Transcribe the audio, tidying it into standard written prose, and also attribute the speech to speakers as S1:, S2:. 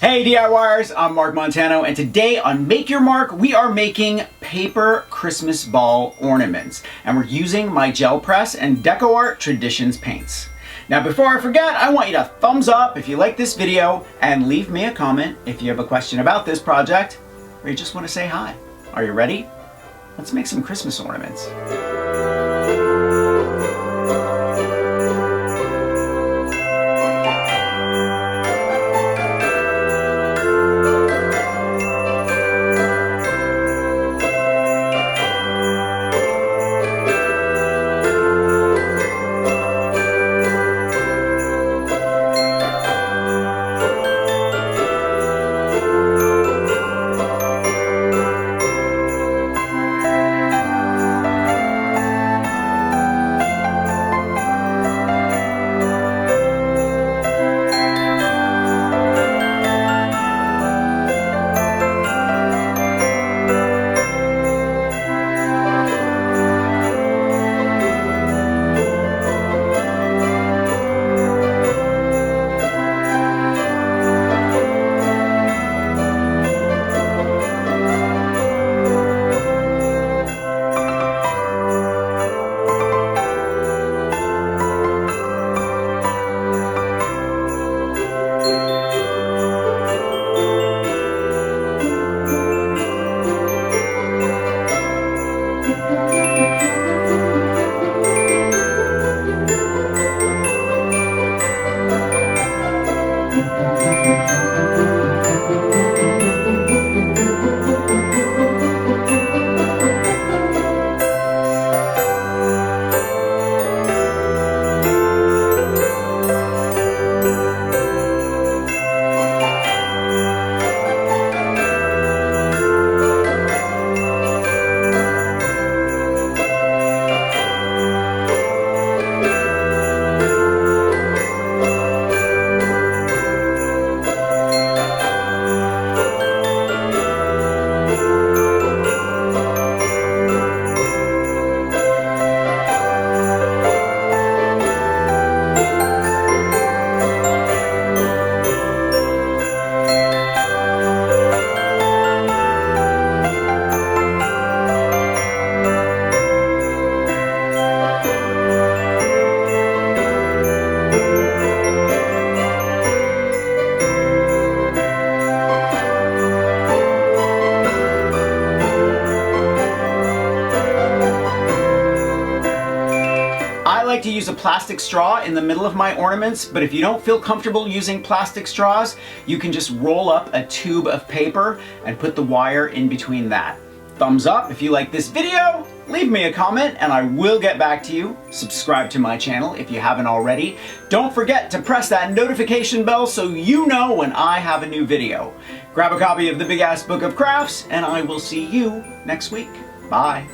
S1: Hey DIYers, I'm Mark Montano, and today on Make Your Mark, we are making paper Christmas ball ornaments. And we're using my gel press and DECOART Traditions paints. Now before I forget, I want you to thumbs up if you like this video and leave me a comment if you have a question about this project or you just want to say hi. Are you ready? Let's make some Christmas ornaments. I like to use a plastic straw in the middle of my ornaments, but if you don't feel comfortable using plastic straws, you can just roll up a tube of paper and put the wire in between that. Thumbs up if you like this video, leave me a comment and I will get back to you. Subscribe to my channel if you haven't already. Don't forget to press that notification bell so you know when I have a new video. Grab a copy of the Big Ass Book of Crafts and I will see you next week. Bye.